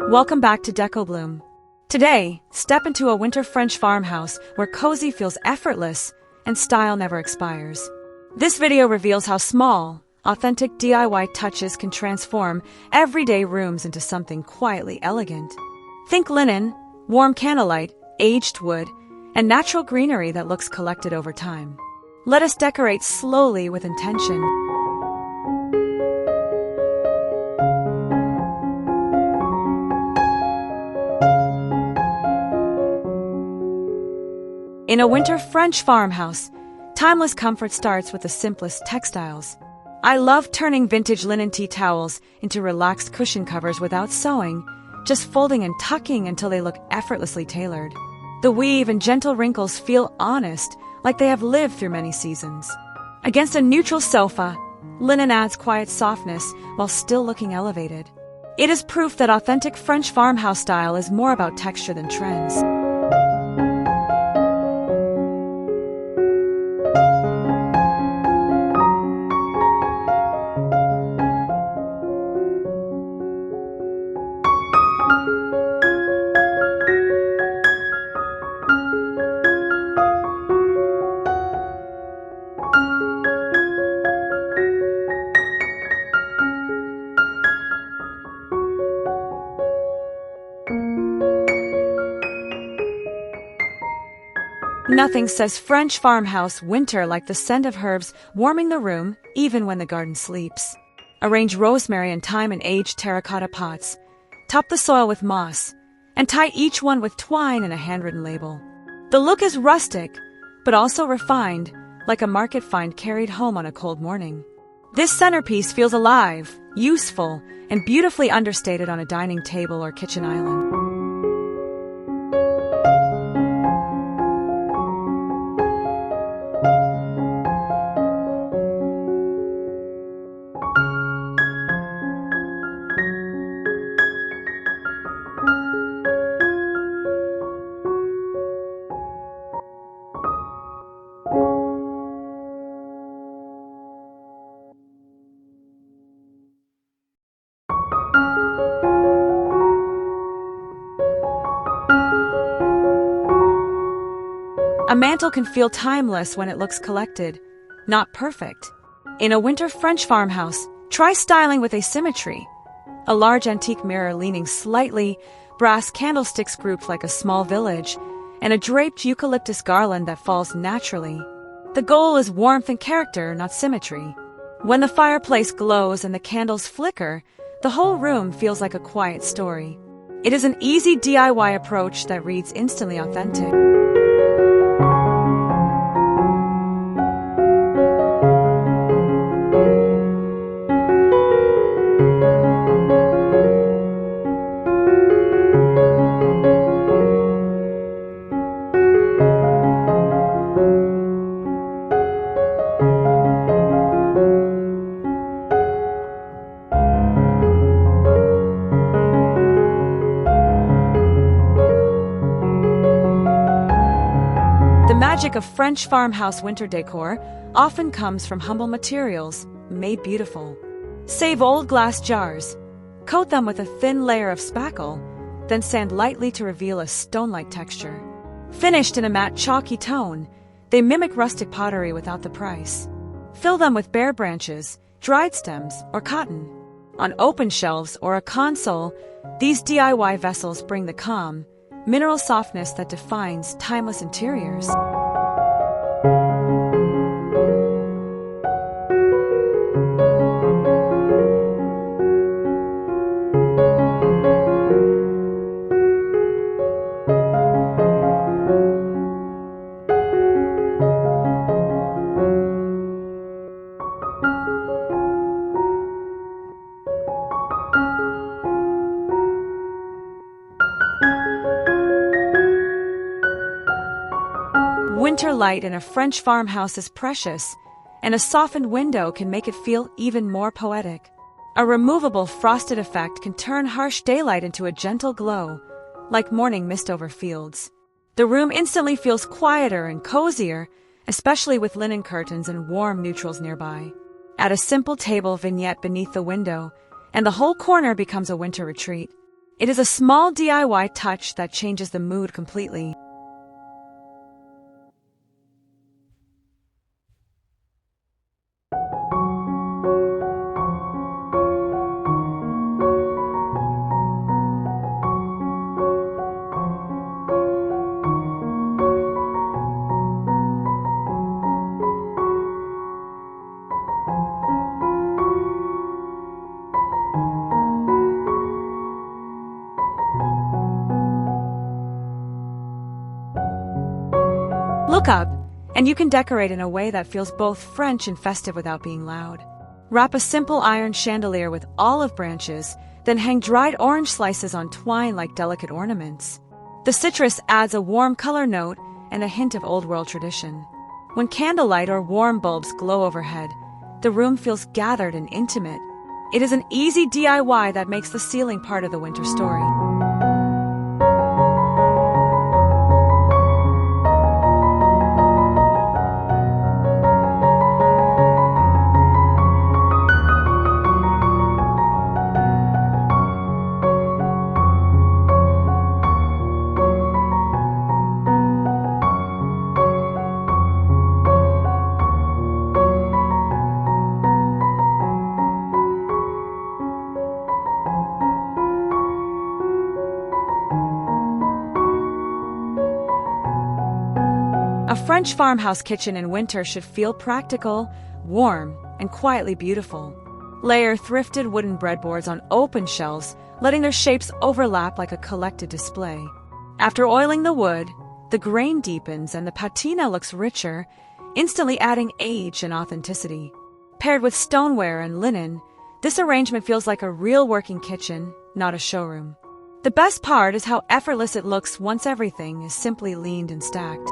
Welcome back to Deco Bloom. Today, step into a winter French farmhouse where cozy feels effortless and style never expires. This video reveals how small, authentic DIY touches can transform everyday rooms into something quietly elegant. Think linen, warm candlelight, aged wood, and natural greenery that looks collected over time. Let us decorate slowly with intention. In a winter French farmhouse, timeless comfort starts with the simplest textiles. I love turning vintage linen tea towels into relaxed cushion covers without sewing, just folding and tucking until they look effortlessly tailored. The weave and gentle wrinkles feel honest, like they have lived through many seasons. Against a neutral sofa, linen adds quiet softness while still looking elevated. It is proof that authentic French farmhouse style is more about texture than trends. Nothing says French farmhouse winter like the scent of herbs warming the room even when the garden sleeps. Arrange rosemary and thyme in aged terracotta pots. Top the soil with moss, and tie each one with twine and a handwritten label. The look is rustic, but also refined, like a market find carried home on a cold morning. This centerpiece feels alive, useful, and beautifully understated on a dining table or kitchen island. A mantel can feel timeless when it looks collected, not perfect. In a winter French farmhouse, try styling with asymmetry. A large antique mirror leaning slightly, brass candlesticks grouped like a small village, and a draped eucalyptus garland that falls naturally. The goal is warmth and character, not symmetry. When the fireplace glows and the candles flicker, the whole room feels like a quiet story. It is an easy DIY approach that reads instantly authentic. The magic of French farmhouse winter decor often comes from humble materials, made beautiful. Save old glass jars. Coat them with a thin layer of spackle, then sand lightly to reveal a stone-like texture. Finished in a matte chalky tone, they mimic rustic pottery without the price. Fill them with bare branches, dried stems, or cotton. On open shelves or a console, these DIY vessels bring the calm, mineral softness that defines timeless interiors. Winter light in a French farmhouse is precious, and a softened window can make it feel even more poetic. A removable frosted effect can turn harsh daylight into a gentle glow, like morning mist over fields. The room instantly feels quieter and cozier, especially with linen curtains and warm neutrals nearby. Add a simple table vignette beneath the window, and the whole corner becomes a winter retreat. It is a small DIY touch that changes the mood completely. Look up, and you can decorate in a way that feels both French and festive without being loud. Wrap a simple iron chandelier with olive branches, then hang dried orange slices on twine like delicate ornaments. The citrus adds a warm color note and a hint of old-world tradition. When candlelight or warm bulbs glow overhead, the room feels gathered and intimate. It is an easy DIY that makes the ceiling part of the winter story. A French farmhouse kitchen in winter should feel practical, warm, and quietly beautiful. Layer thrifted wooden breadboards on open shelves, letting their shapes overlap like a collected display. After oiling the wood, the grain deepens and the patina looks richer, instantly adding age and authenticity. Paired with stoneware and linen, this arrangement feels like a real working kitchen, not a showroom. The best part is how effortless it looks once everything is simply leaned and stacked.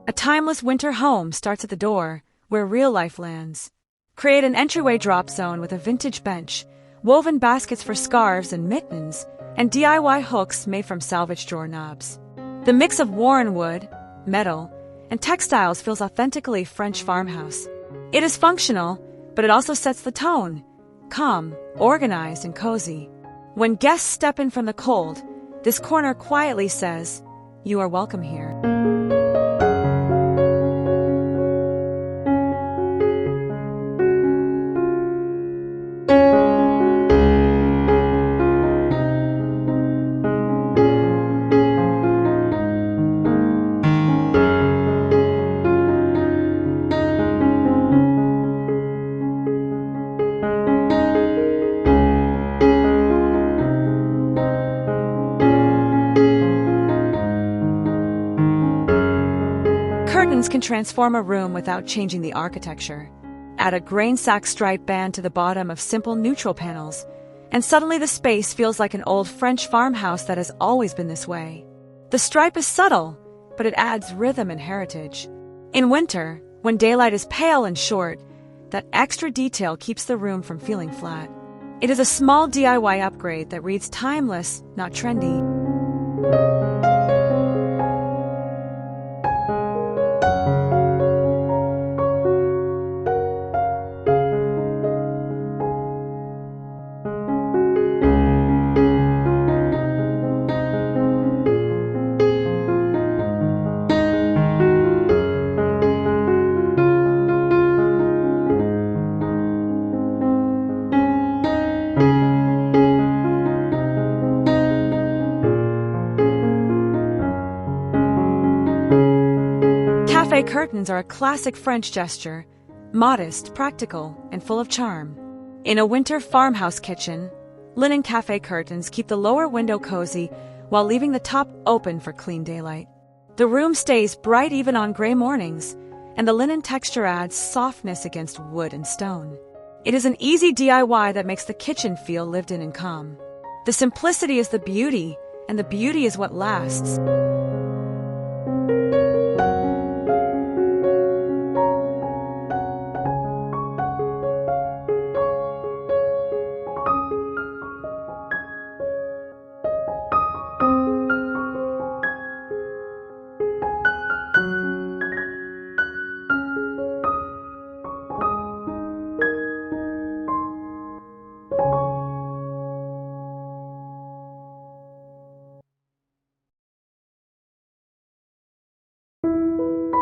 A timeless winter home starts at the door, where real life lands. Create an entryway drop zone with a vintage bench, woven baskets for scarves and mittens, and DIY hooks made from salvaged drawer knobs. The mix of worn wood, metal, and textiles feels authentically French farmhouse. It is functional, but it also sets the tone, calm, organized, and cozy. When guests step in from the cold, this corner quietly says, "You are welcome here." Curtains can transform a room without changing the architecture. Add a grain sack stripe band to the bottom of simple neutral panels, and suddenly the space feels like an old French farmhouse that has always been this way. The stripe is subtle, but it adds rhythm and heritage. In winter, when daylight is pale and short, that extra detail keeps the room from feeling flat. It is a small DIY upgrade that reads timeless, not trendy. Cafe curtains are a classic French gesture, modest, practical, and full of charm. In a winter farmhouse kitchen, linen cafe curtains keep the lower window cozy while leaving the top open for clean daylight. The room stays bright even on gray mornings, and the linen texture adds softness against wood and stone. It is an easy DIY that makes the kitchen feel lived in and calm. The simplicity is the beauty, and the beauty is what lasts.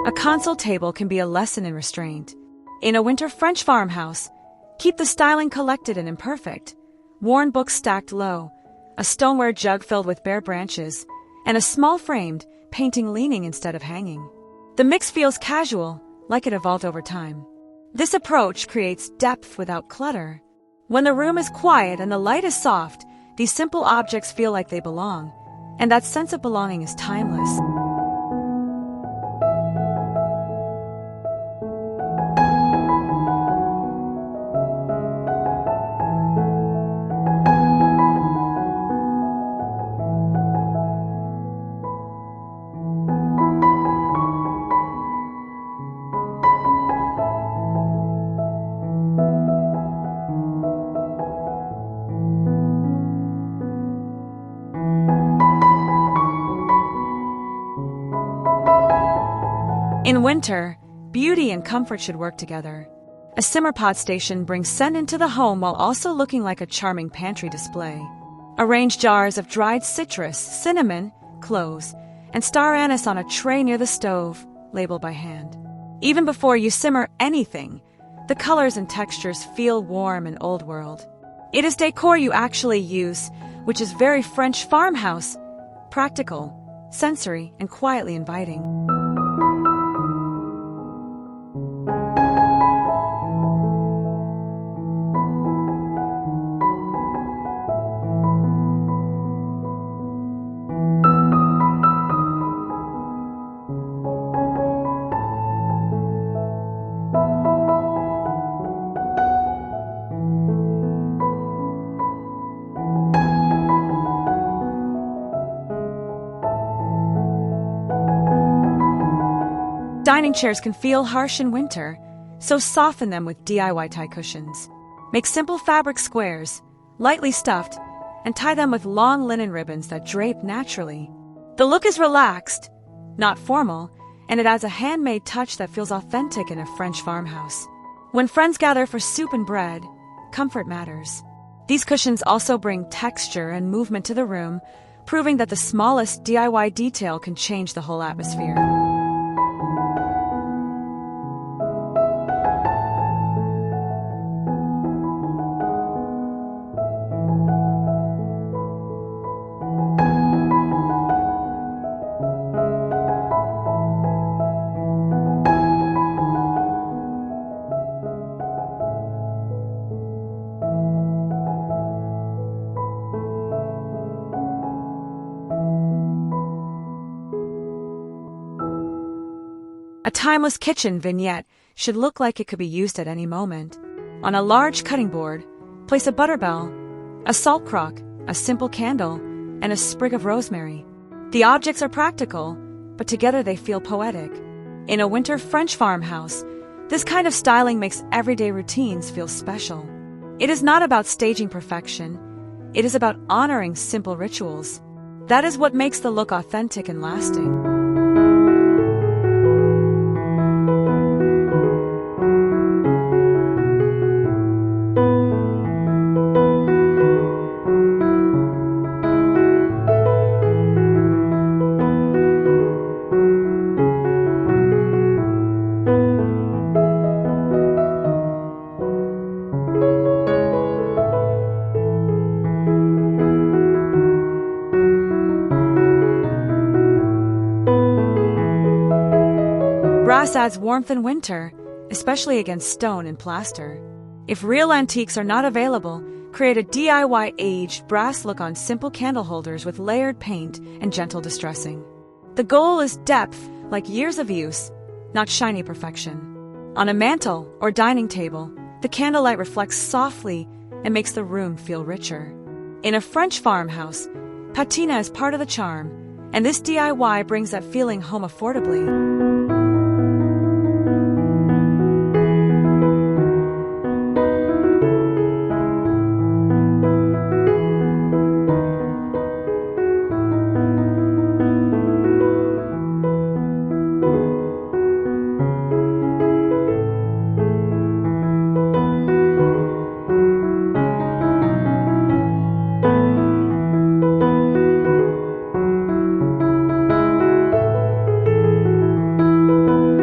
A console table can be a lesson in restraint. In a winter French farmhouse, keep the styling collected and imperfect. Worn books stacked low, a stoneware jug filled with bare branches, and a small framed painting leaning instead of hanging. The mix feels casual, like it evolved over time. This approach creates depth without clutter. When the room is quiet and the light is soft, these simple objects feel like they belong, and that sense of belonging is timeless. In winter, beauty and comfort should work together. A simmer pot station brings scent into the home while also looking like a charming pantry display. Arrange jars of dried citrus, cinnamon, cloves, and star anise on a tray near the stove, labeled by hand. Even before you simmer anything, the colors and textures feel warm and old world. It is decor you actually use, which is very French farmhouse, practical, sensory, and quietly inviting. Dining chairs can feel harsh in winter, so soften them with DIY tie cushions. Make simple fabric squares, lightly stuffed, and tie them with long linen ribbons that drape naturally. The look is relaxed, not formal, and it adds a handmade touch that feels authentic in a French farmhouse. When friends gather for soup and bread, comfort matters. These cushions also bring texture and movement to the room, proving that the smallest DIY detail can change the whole atmosphere. A timeless kitchen vignette should look like it could be used at any moment. On a large cutting board, place a butter bell, a salt crock, a simple candle, and a sprig of rosemary. The objects are practical, but together they feel poetic. In a winter French farmhouse, this kind of styling makes everyday routines feel special. It is not about staging perfection, it is about honoring simple rituals. That is what makes the look authentic and lasting. Brass adds warmth in winter, especially against stone and plaster. If real antiques are not available, create a DIY aged brass look on simple candle holders with layered paint and gentle distressing. The goal is depth, like years of use, not shiny perfection. On a mantel or dining table, the candlelight reflects softly and makes the room feel richer. In a French farmhouse, patina is part of the charm, and this DIY brings that feeling home affordably.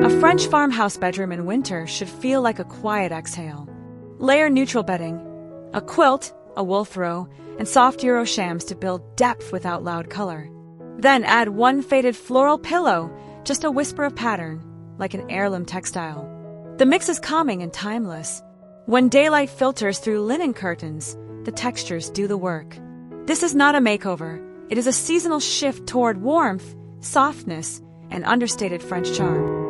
A French farmhouse bedroom in winter should feel like a quiet exhale. Layer neutral bedding, a quilt, a wool throw, and soft Euro shams to build depth without loud color. Then add one faded floral pillow, just a whisper of pattern, like an heirloom textile. The mix is calming and timeless. When daylight filters through linen curtains, the textures do the work. This is not a makeover. It is a seasonal shift toward warmth, softness, and understated French charm.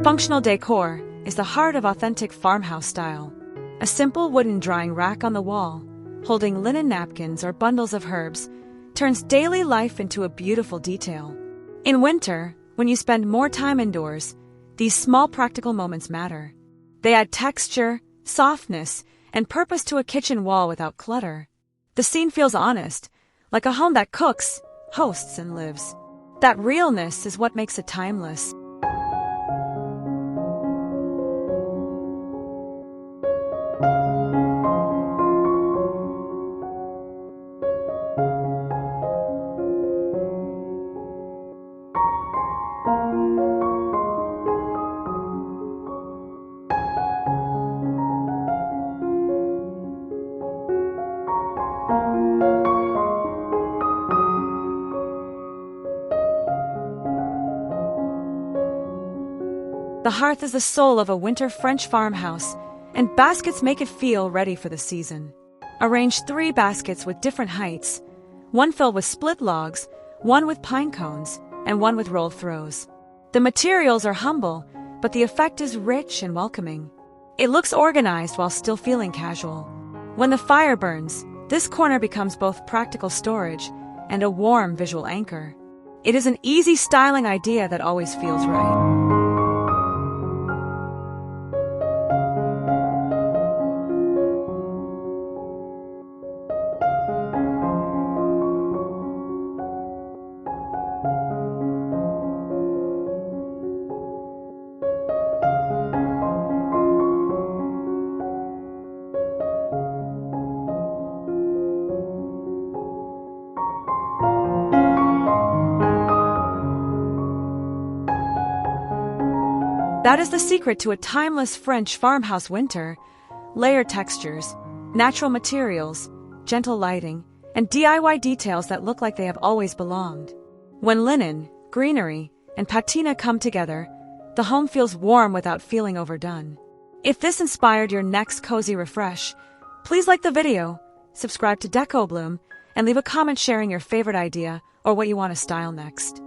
Functional decor is the heart of authentic farmhouse style. A simple wooden drying rack on the wall, holding linen napkins or bundles of herbs, turns daily life into a beautiful detail. In winter, when you spend more time indoors, these small practical moments matter. They add texture, softness, and purpose to a kitchen wall without clutter. The scene feels honest, like a home that cooks, hosts, and lives. That realness is what makes it timeless. The hearth is the soul of a winter French farmhouse, and baskets make it feel ready for the season. Arrange 3 baskets with different heights, one filled with split logs, one with pine cones, and one with rolled throws. The materials are humble, but the effect is rich and welcoming. It looks organized while still feeling casual. When the fire burns, this corner becomes both practical storage and a warm visual anchor. It is an easy styling idea that always feels right. That is the secret to a timeless French farmhouse winter: layered textures, natural materials, gentle lighting, and DIY details that look like they have always belonged. When linen, greenery, and patina come together, the home feels warm without feeling overdone. If this inspired your next cozy refresh, please like the video, subscribe to Decor Bloom, and leave a comment sharing your favorite idea or what you want to style next.